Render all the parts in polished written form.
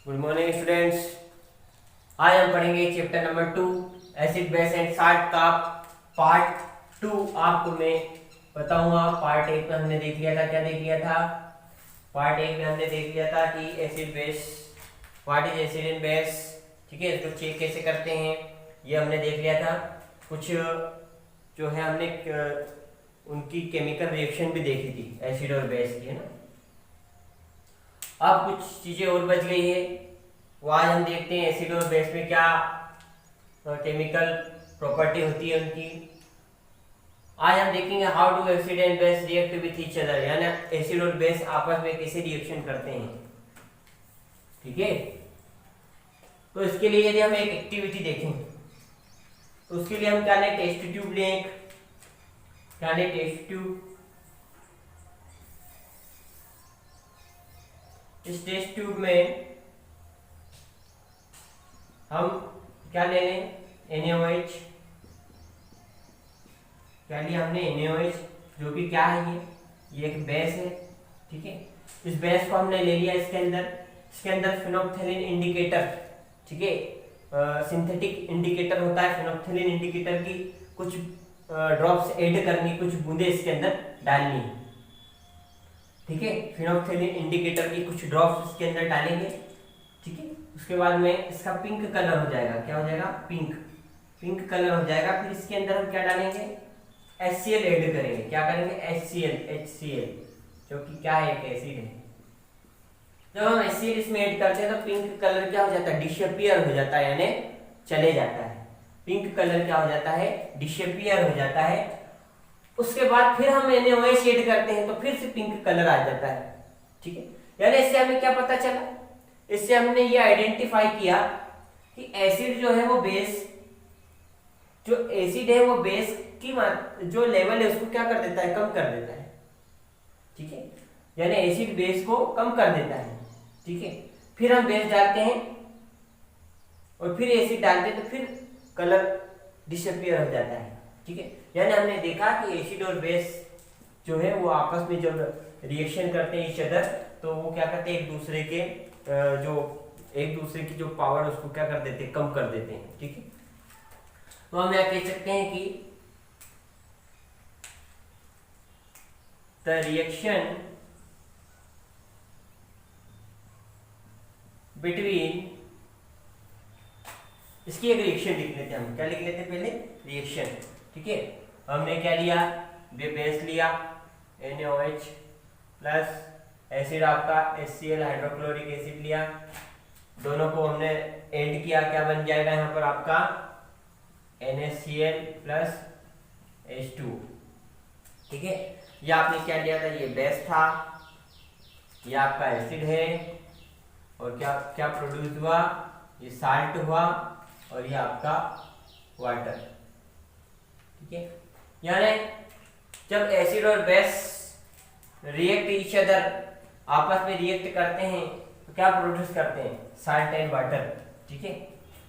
Good morning students. आज हम पढ़ेंगे chapter number 2 acid base and salt का पार्ट 2। आपको मैं बताऊंगा। पार्ट 1 में हमने देख लिया था, क्या देख लिया था? पार्ट 1 में हमने देख लिया था कि acid base, what is acid and base, ठीक है, इसको चेक कैसे करते हैं ये हमने देख लिया था। कुछ जो है हमने उनकी केमिकल रिएक्शन भी देखी थी एसिड और बेस की, है ना। अब कुछ चीजें और बच गई है, वो आज हम देखते हैं एसिड और बेस में क्या केमिकल प्रॉपर्टी होती है उनकी। आज हम देखेंगे how do acid and base react with each other, यानी एसिड और बेस आपस में कैसे रिएक्शन करते हैं, ठीक है। तो इसके लिए यदि हम एक एक्टिविटी देखें तो उसके लिए हम क्या लें, टेस्ट ट्यूब लें। क्या लें? Test tube. इस टेस्ट ट्यूब में हम क्या ले लें, NaOH। क्या लिया हमने? NaOH, जो कि क्या है, ये एक बेस है, ठीक है। इस बेस को हमने ले लिया। इसके अंदर फिनोप्थेलिन इंडिकेटर, ठीक है, सिंथेटिक इंडिकेटर होता है। फिनोप्थेलिन इंडिकेटर की कुछ ड्रॉप्स ऐड करनी, कुछ बूंदे इसके अंदर डालनी, ठीक है। फिनोप्थेलिन इंडिकेटर की कुछ ड्रॉप्स इसके अंदर डालेंगे, ठीक है। उसके बाद में इसका पिंक कलर हो जाएगा। क्या हो जाएगा? पिंक कलर हो जाएगा। फिर इसके अंदर हम क्या डालेंगे? HCl ऐड करेंगे। क्या करेंगे? HCl, जो कि क्या है, एक एसिड है। जब हम HCl इसमें ऐड करते हैं तो पिंक कलर क्या हो जाता है? डिसअपीयर हो जाता है, यानी चले जाता है। पिंक कलर क्या हो जाता है? डिसअपीयर हो जाता है। उसके बाद फिर हम NaOH ऐड करते हैं तो फिर से पिंक कलर आ जाता है, ठीक है। यानी इससे हमें क्या पता चला? इससे हमने ये आइडेंटिफाई किया कि एसिड जो है वो बेस, जो एसिड है वो बेस की जो लेवल है उसको क्या कर देता है? कम कर देता है, ठीक है। यानी एसिड बेस को कम कर देता है, ठीक है। फिर हम बेस डालते हैं और फिर एसिड डालते हैं तो फिर कलर डिसअपीयर हो जाता है, ठीक है। यानी हमने देखा कि एसिड और बेस जो है वो आपस में जब रिएक्शन करते हैं ईच अदर, तो वो क्या करते हैं, एक दूसरे की जो पावर उसको क्या कर देते हैं? कम कर देते हैं, ठीक है। तो हम यह कह सकते हैं कि द रिएक्शन बिटवीन, इसकी एक रिएक्शन लिख लेते हैं हम। क्या लिख लेते हैं पहले? रिएक्शन, ठीक है। हमने क्या लिया? बेस लिया NaOH प्लस एसिड आपका HCl हाइड्रोक्लोरिक एसिड लिया। दोनों को हमने ऐड किया। क्या बन जाएगा यहाँ पर आपका? NaCl प्लस H2, ठीक है। ये आपने क्या लिया था? ये बेस था, ये आपका एसिड है, और क्या क्या प्रोड्यूस हुआ? ये साल्ट हुआ, और ये आपका वाटर, ठीक है। यानी जब एसिड और बेस रिएक्ट ईच अदर, आपस में रिएक्ट करते हैं तो क्या प्रोड्यूस करते हैं? साल्ट एंड वाटर, ठीक है।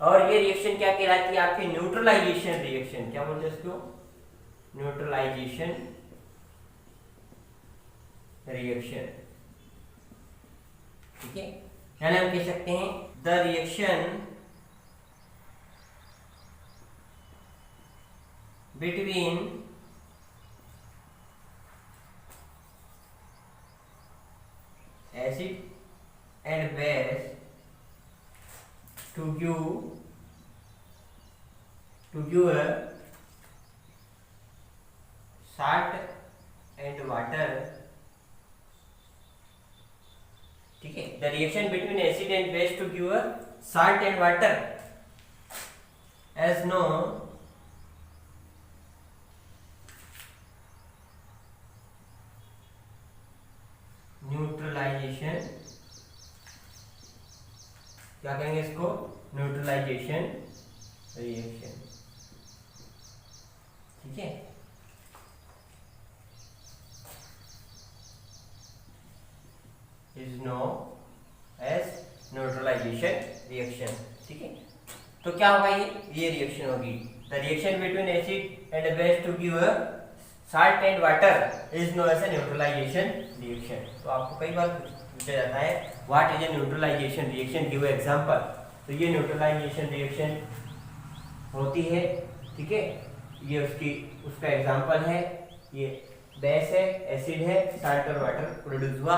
और ये रिएक्शन क्या कहलाती है? आपकी न्यूट्रलाइजेशन रिएक्शन। क्या बोलते हैं इसको? न्यूट्रलाइजेशन रिएक्शन, ठीक है। यानी हम कह सकते हैं the reaction between acid and base to give a salt and water, ठीक है। the reaction between acid and base to give a salt and water as known neutralisation, क्या कहेंगे इसको? न्यूट्रलाइजेशन रिएक्शन, ठीक है। Is known as neutralisation reaction, ठीक है। तो क्या होगा? ये रिएक्शन होगी। The reaction between acid and base to give salt and water is known as a neutralization reaction। तो आपको कई बार पूछा जाता है what is a neutralisation reaction, give example. तो ये न्यूट्रलाइजेशन रिएक्शन होती है, ठीक है, ये उसका एग्जांपल है, ये बेस है, एसिड है, साल्ट और वाटर प्रोड्यूस हुआ,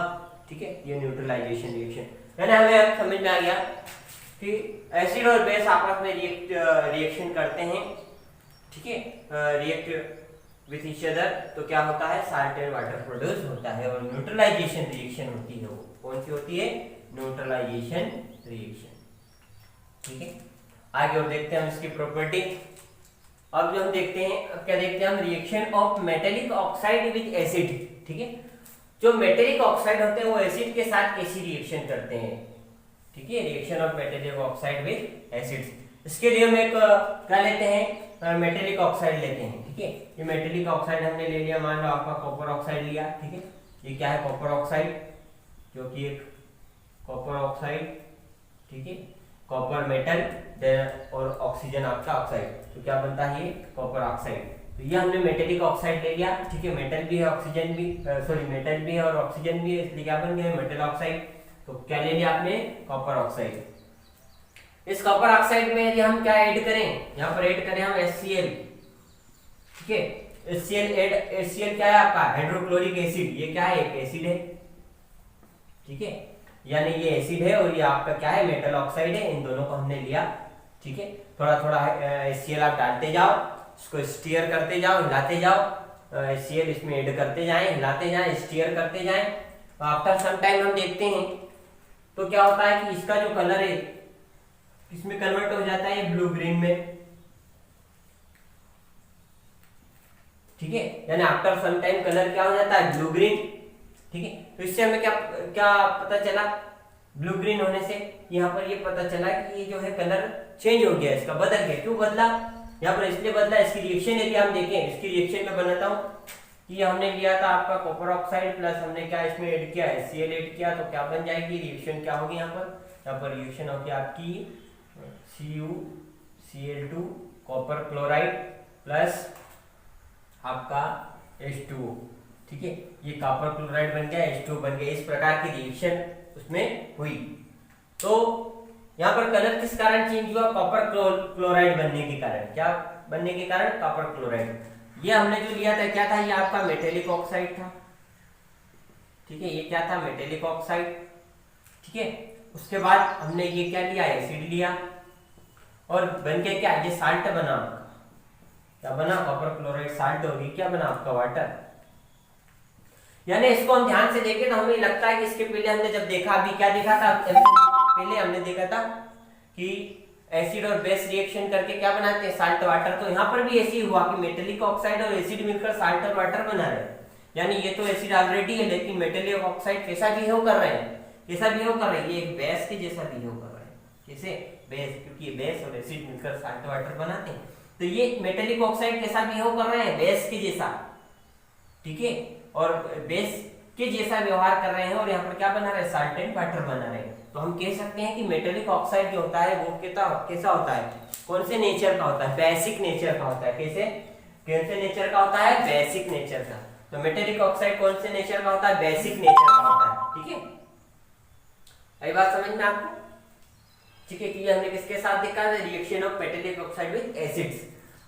ठीक है, ये न्यूट्रलाइजेशन रिएक्शन। यानी हमें अब समझ में आ गया कि एसिड और बेस आपस में रिएक्शन करते हैं, ठीक है, रिएक्ट विथ ईच अदर, तो क्या होता है, साल्ट एंड वाटर प्रोड्यूस होता है। और न्यूट्रलाइजेशन रिएक्शन होती है, वो कौन सी होती है, न्यूट्रलाइजेशन रिएक्शन, ठीक है। आगे और देखते हैं हम इसकी प्रॉपर्टी। अब जो हम देखते हैं, अब क्या देखते हैं हम, reaction of metallic oxide with acid, ठीक है। जो मेटेलिक ऑक्साइड होते हैं वो एसिड के साथ कैसी रिएक्शन करते हैं, ठीक है, reaction of metallic oxide with acid. इसके लिए हम एक क्या लेते हैं, मेटेलिक ऑक्साइड लेते हैं, ठीक है। ये मेटेलिक ऑक्साइड हमने ले लिया, मान लो आपका कॉपर ऑक्साइड लिया, ठीक है। ये क्या है, कॉपर ऑक्साइड, जो कि एक कॉपर ऑक्साइड, ठीक है, कॉपर मेटल और ऑक्सीजन आपका ऑक्साइड, तो क्या बनता है, ये कॉपर ऑक्साइड। तो ये हमने मेटेलिक ऑक्साइड ले लिया, ठीक है, मेटल भी है, ऑक्सीजन भी, सॉरी मेटल भी है और ऑक्सीजन भी है, इसलिए क्या बन गया, मेटल ऑक्साइड। तो क्या ले लिया आपने, कॉपर ऑक्साइड। इस कॉपर ऑक्साइड में यदि हम क्या ऐड करें, यहाँ पर ऐड करें हम HCl, ठीक है। HCl क्या है आपका, हाइड्रोक्लोरिक एसिड, ये क्या है, एक एसिड है, ठीक है, यानी ये एसिड है और ये आपका क्या है, मेटल ऑक्साइड है। इन दोनों को हमने लिया, ठीक है। थोड़ा थोड़ा HCl आप डालते जाओ, इसको स्टीयर करते जाओ, हिलाते जाओ, HCl इसमें ऐड करते जाएं, हिलाते जाएं, स्टीयर करते जाएं। आफ्टर सम टाइम हम देखते हैं तो क्या होता है कि इसका जो कलर है इसमें कन्वर्ट हो जाता है ब्लू ग्रीन में, ठीक है, यानी आफ्टर सम टाइम कलर क्या हो जाता है, ब्लू ग्रीन, ठीक है। तो इससे हमें क्या क्या पता चला, ब्लू ग्रीन होने से यहाँ पर ये पता चला कि ये जो है कलर चेंज हो गया, इसका बदल गया। क्यों बदला, यहाँ पर इसलिए बदला, इसकी रिएक्शन यदि हम देखें, इसकी रिएक्शन में बनाता हूँ कि ये हमने लिया था आपका कॉपर ऑक्साइड प्लस हमने क्या इसमें ऐड किया, HCl ऐड किया, तो क्या बन जाएगी रिएक्शन, क्या होगी यहाँ पर रिएक्शन होगी आपकी CuCl2 कॉपर क्लोराइड प्लस आपका H2O, ठीक है, ये कॉपर क्लोराइड बन गया, H2O बन गया। इस प्रकार की रिएक्शन उसमें हुई। तो यहाँ पर कलर किस कारण चेंज हुआ, कॉपर क्लोराइड बनने के कारण। क्या बनने के कारण, कॉपर क्लोराइड। ये हमने जो लिया था क्या था, ये आपका मेटेलिक ऑक्साइड था, ठीक है, ये क्या था, मेटेलिक ऑक्साइड, ठीक है। उसके बाद हमने ये क्या लिया, एसिड लिया और बन के क्या, ये साल्ट बना, क्या बना, कॉपर क्लोराइड साल्ट होगी, क्या बना आपका, वाटर। यानी इसको हम ध्यान से देखें तो हमें लगता है कि इसके पहले हमने जब देखा, अभी क्या देखा था, पहले हमने देखा था कि एसिड और बेस रिएक्शन करके क्या बनाते हैं, साल्ट वाटर। तो यहाँ पर भी ऐसे ही हुआ कि मेटेलिक ऑक्साइड और एसिड मिलकर साल्ट और वाटर बना रहे हैं। यानी ये तो एसिड ऑलरेडी है, लेकिन मेटेलिक ऑक्साइड कैसा बिहेव कर रहे हैं, कैसा बिहेव कर रहे हैं, ये एक बेस के जैसा बिहेव कर रहे हैं। कैसे, बेस, क्योंकि ये बेस और एसिड मिलकर साल्ट वाटर बनाते हैं। तो ये मेटेलिक ऑक्साइड कैसा बिहेव कर रहे हैं, बेस के जैसा, ठीक है, और बेस के जैसा व्यवहार कर रहे हैं और यहाँ पर क्या बना रहे हैं, साल्ट एंड वाटर बना रहे हैं। तो हम कह सकते हैं कि मेटेलिक ऑक्साइड जो होता है वो कैसा होता है, कौन से नेचर का होता है, बेसिक नेचर का होता है। कैसे, कौन से नेचर का होता है, बेसिक नेचर का। तो मेटेलिक ऑक्साइड कौन से नेचर का होता है, बेसिक नेचर का होता है, ठीक है। आई बात समझ में आपको, ठीक है, कि हमने किसके साथ देखा, reaction of metallic oxide with acids.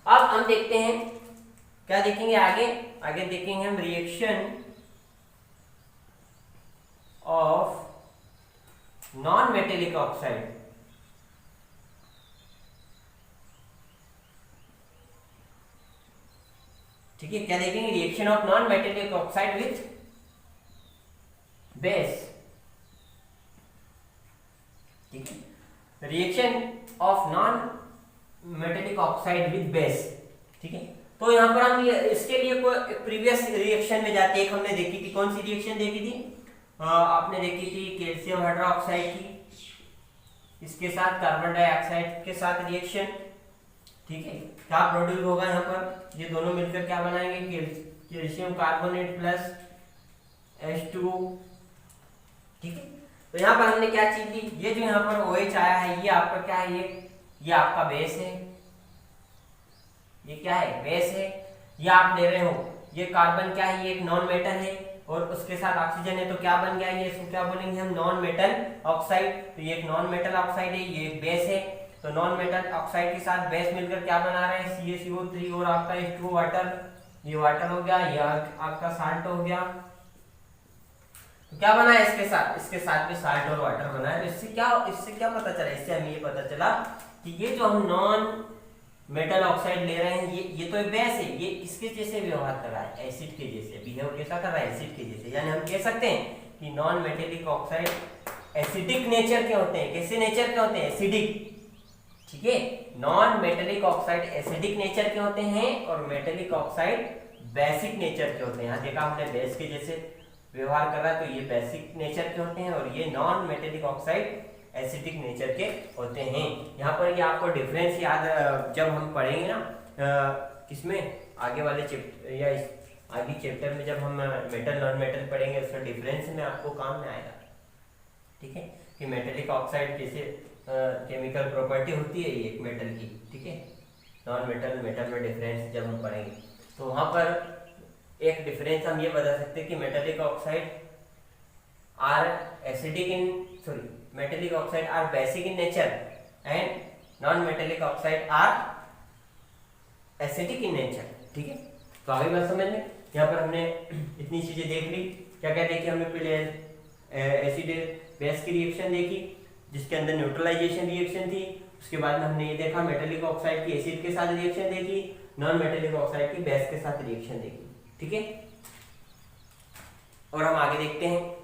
अब हम देखते हैं क्या देखेंगे आगे, आगे देखेंगे हम reaction of non metallic oxide, ठीक है, क्या देखेंगे, reaction of non metallic oxide with base, ठीक है, reaction of non metallic oxide with base, ठीक है। तो यहाँ पर हम इसके लिए कोई प्रीवियस रिएक्शन में जाते हैं, एक हमने देखी थी, कौन सी रिएक्शन देखी थी, आपने देखी थी कैल्शियम हाइड्रोक्साइड की, इसके साथ कार्बन डाइऑक्साइड के साथ रिएक्शन, ठीक है, क्या प्रोड्यूस होगा यहाँ पर, ये दोनों मिलकर क्या बनाएंगे, कैल्शियम कार्बोनेट प्लस H2O, ठीक है। तो यहाँ पर हमने क्या चीज ली, ये जो यहाँ पर OH आया है ये आपका क्या है, ये आपका बेस है, ये क्या है, बेस है। ये आप ले रहे हो, ये कार्बन क्या है, ये एक नॉन मेटल है, और उसके साथ ऑक्सीजन है, तो क्या बन गया ये, इसको क्या बोलेंगे हम, नॉन मेटल ऑक्साइड। तो ये एक नॉन मेटल ऑक्साइड है, ये एक बेस है। तो नॉन मेटल ऑक्साइड के साथ बेस मिलकर क्या बना रहे हैं, CaCO3 और आपका H2O वाटर, ये वाटर हो गया, ये आपका साल्ट हो गया। तो क्या बना है इसके साथ भी साल्ट और वाटर बना है। तो इससे क्या पता चला, इससे हमें ये पता चला कि ये जो हम नॉन मेटल ऑक्साइड ले रहे हैं, ये तो बेस है, ये किसके जैसे व्यवहार कर रहा है, एसिड के जैसे बिहेव कैसा कर रहा है, एसिड के जैसे। यानी हम कह सकते हैं कि non metallic oxide acidic nature के होते हैं। कैसे नेचर के होते हैं, एसिडिक, ठीक है। Non metallic oxide acidic nature के होते हैं और मेटेलिक ऑक्साइड बेसिक नेचर के होते हैं। यहाँ देखा हमने बेस के जैसे व्यवहार कर रहा है, तो ये बेसिक नेचर के होते हैं और ये non metallic oxide acidic nature के होते हैं। यहाँ पर ये आपको डिफरेंस याद जब हम पढ़ेंगे ना किसमें, आगे वाले चैप्टर या आगे चैप्टर में जब हम मेटल नॉन मेटल पढ़ेंगे, उसका डिफरेंस में आपको काम में आएगा, ठीक है, कि मेटेलिक ऑक्साइड कैसे केमिकल प्रॉपर्टी होती है एक मेटल की, ठीक है। नॉन मेटल मेटल में डिफरेंस जब हम पढ़ेंगे, तो वहां पर एक डिफरेंस हम ये बता सकते हैं कि metallic oxide are acidic in metallic oxide are basic in nature and non-metallic oxide are acidic in nature, ठीक है। तो आगे बात समझ में, यहाँ पर हमने इतनी चीजें देख ली। क्या क्या देखी हमने, पहले एसिड बेस की रिएक्शन देखी जिसके अंदर न्यूट्रलाइजेशन रिएक्शन थी। उसके बाद में हमने ये देखा मेटेलिक ऑक्साइड की एसिड के साथ रिएक्शन देखी, नॉन मेटेलिक ऑक्साइड की बेस के साथ रिएक्शन देखी, ठीक है। और हम आगे देखते हैं,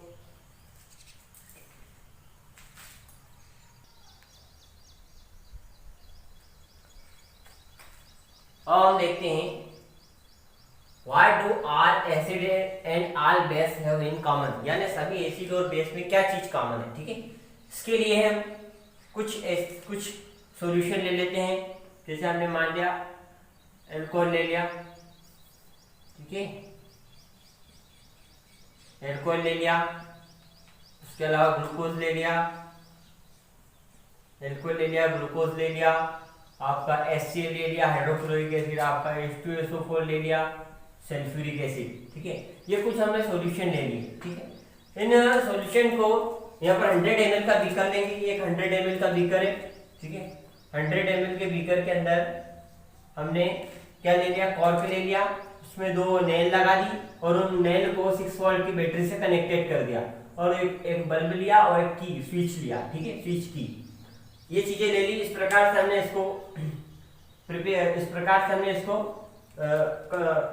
और हम देखते हैं what do all acid and all base have in common, यानी सभी एसिड और बेस में क्या चीज कॉमन है, ठीक है। इसके लिए हम कुछ सॉल्यूशन ले लेते हैं। जैसे हमने मान लिया अल्कोहल ले लिया, ठीक है, अल्कोहल ले लिया। उसके अलावा ग्लूकोज ले लिया, अल्कोहल ले लिया, ग्लूकोज ले लिया, आपका HCl ले लिया, हाइड्रोक्लोरिक एसिड, आपका H2SO4 ले लिया, सल्फ्यूरिक एसिड, ठीक है। ये कुछ हमने सॉल्यूशन ले लिए, ठीक है। इन सॉल्यूशन को यहाँ पर 100 ml का बीकर लेंगे, ये एक 100 ml का बीकर है, ठीक है। 100 ml के बीकर के अंदर हमने क्या ले लिया, कॉर्क ले लिया, उसमें 2 नेल लगा दी और उन नेल को 6 वोल्ट की बैटरी से कनेक्टेड कर दिया और एक बल्ब लिया और एक की स्विच लिया, ठीक है, स्विच की। ये चीजें ले ली। इस प्रकार से हमने इसको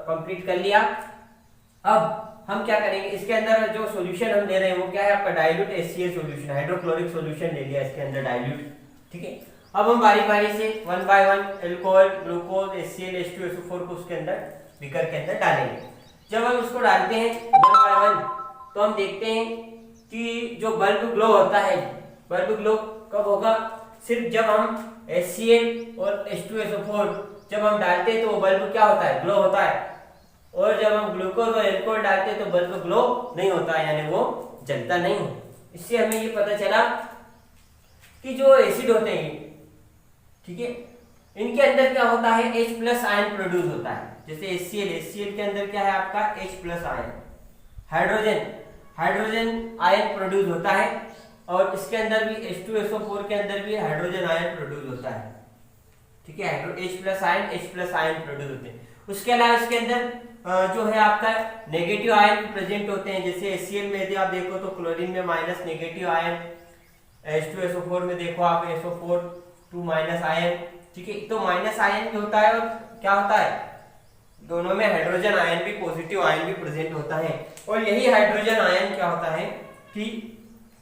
कंप्लीट कर लिया। अब हम क्या करेंगे, इसके अंदर जो सॉल्यूशन हम ले रहे हैं वो क्या है, आपका dilute HCl solution, hydrochloric solution ले लिया इसके अंदर डाइल्यूट, ठीक है। अब हम बारी बारी से 1 by 1 alcohol, glucose, HCl, H2SO4 को उसके अंदर बीकर के अंदर डालेंगे। जब हम उसको डालते हैं 1 by 1 तो हम देखते हैं कि जो बल्ब ग्लो होता है, बल्ब ग्लो कब होगा, सिर्फ जब हम HCl और H2SO4 जब हम डालते हैं तो वो बल्ब क्या होता है, ग्लो होता है। और जब हम ग्लूकोज और अल्कोहल डालते हैं तो बल्ब ग्लो नहीं होता है, यानी वो जलता नहीं है। इससे हमें ये पता चला कि जो एसिड होते हैं, ठीक है, इनके अंदर क्या होता है, H+ आयन प्रोड्यूस होता है। जैसे HCl के अंदर क्या है आपका H+ ion, hydrogen ion produce होता है और इसके अंदर भी H2SO4 के अंदर भी हाइड्रोजन आयन प्रोड्यूस होता है, ठीक है। H+ आयन प्रोड्यूस होते हैं। उसके अलावा इसके अंदर जो है आपका नेगेटिव आयन प्रेजेंट होते हैं। जैसे HCl में यदि आप देखो तो क्लोरीन में माइनस नेगेटिव आयन, H2SO4 में देखो आप SO4 2 आयन, ठीक है। तो माइनस आयन भी होता है और क्या होता है, दोनों में हाइड्रोजन आयन भी, पॉजिटिव आयन भी प्रेजेंट होता है। और यही हाइड्रोजन आयन क्या होता है कि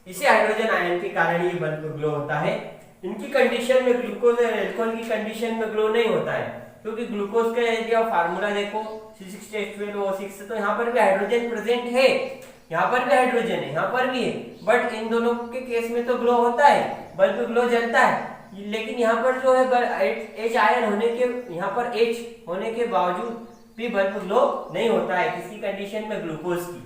इसी हाइड्रोजन आयन के कारण ये बल्ब ग्लो होता है। इनकी कंडीशन में, ग्लूकोज और अल्कोहल की कंडीशन में ग्लो नहीं होता है, क्योंकि ग्लूकोज का यदि आप फार्मूला देखो C6H12O6, तो यहाँ पर भी हाइड्रोजन प्रेजेंट है, यहाँ पर भी हाइड्रोजन है, यहाँ पर भी है, बट इन दोनों के केस में तो ग्लो होता है, बल्ब ग्लो जलता है। लेकिन यहाँ पर जो है H आयन होने के, यहाँ पर H होने के बावजूद भी बल्ब ग्लो नहीं होता है। किसकी कंडीशन में, ग्लूकोज की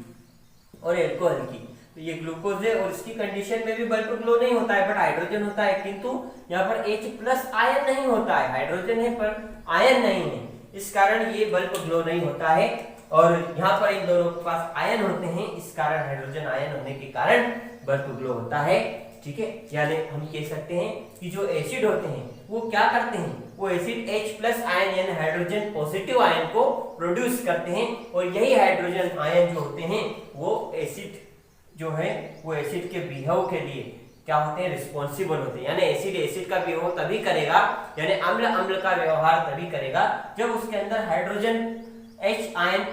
और अल्कोहल की। तो ये ग्लूकोज है और इसकी कंडीशन में भी बल्ब ग्लो नहीं होता है, बट हाइड्रोजन होता है। किंतु यहाँ पर H+ आयन नहीं होता है, हाइड्रोजन है पर आयन नहीं है, इस कारण ये बल्ब ग्लो नहीं होता है। और यहाँ पर इन दोनों के पास आयन होते हैं, इस कारण हाइड्रोजन आयन होने के कारण बल्ब ग्लो होता है। ठीक है, यानी हम कह सकते हैं कि जो एसिड होते हैं वो क्या करते हैं, वो एसिड H+ आयन यानी हाइड्रोजन पॉजिटिव आयन को प्रोड्यूस करते हैं, और यही हाइड्रोजन आयन जो होते हैं वो एसिड जो है वो एसिड के बिहेव के लिए क्या होते हैं, रिस्पॉन्सिबल होते हैं। यानी एसिड एसिड का बिहेव तभी करेगा, यानी अम्ल अम्ल का व्यवहार तभी करेगा जब उसके अंदर हाइड्रोजन H+ आयन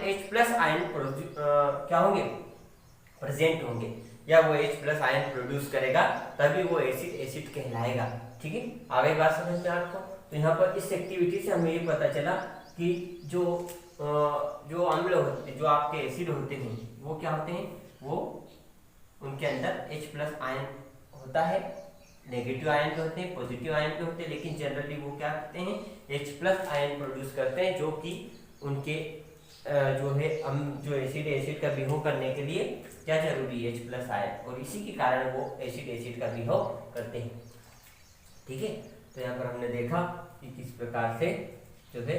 क्या होंगे, प्रेजेंट होंगे, या वो H+ आयन प्रोड्यूस करेगा, तभी वो एसिड एसिड कहलाएगा। ठीक है, आगे बात समझ में आपको। तो यहाँ पर इस एक्टिविटी से हमें ये पता चला कि जो अम्ल होते हैं, जो आपके एसिड होते हैं वो क्या होते हैं, वो उनके अंदर H+ आयन होता है, नेगेटिव आयन के होते हैं, पॉजिटिव आयन के होते हैं, लेकिन जनरली वो क्या करते हैं, H+ आयन प्रोड्यूस करते हैं, जो कि उनके जो है जो एसिड एसिड का बिहेव करने के लिए क्या जरूरी है, H+ आयन, और इसी के कारण वो एसिड एसिड का बिहेव करते हैं। ठीक है, तो यहाँ पर हमने देखा कि किस प्रकार से जो है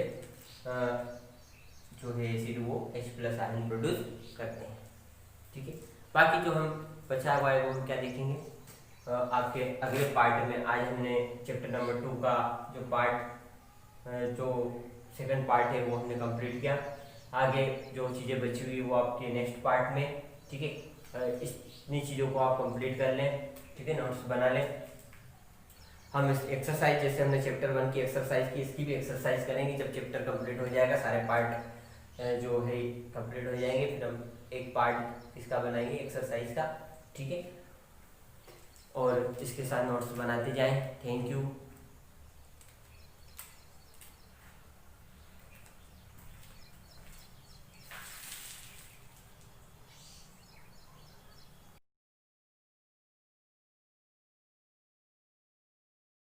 एसिड वो H+ आयन प्रोड्यूस करते हैं। ठीक है, बाकी जो हम बचा हुआ है वो हम क्या देखेंगे आपके अगले पार्ट में। आज हमने चैप्टर नंबर 2 का जो पार्ट जो सेकंड पार्ट है वो हमने कंप्लीट किया। आगे जो चीज़ें बची हुई वो आपके नेक्स्ट पार्ट में। ठीक है, इतनी चीज़ों को आप कंप्लीट कर लें। ठीक है, नोट्स बना लें। हम इस एक्सरसाइज, जैसे हमने चैप्टर 1 की एक्सरसाइज की, इसकी भी एक्सरसाइज करेंगे जब चैप्टर कंप्लीट हो जाएगा, सारे पार्ट जो है कंप्लीट हो जाएंगे, फिर हम एक पार्ट इसका बनाएंगे एक्सरसाइज का। ठीक है, और इसके साथ नोट्स बनाते जाएं। Thank you.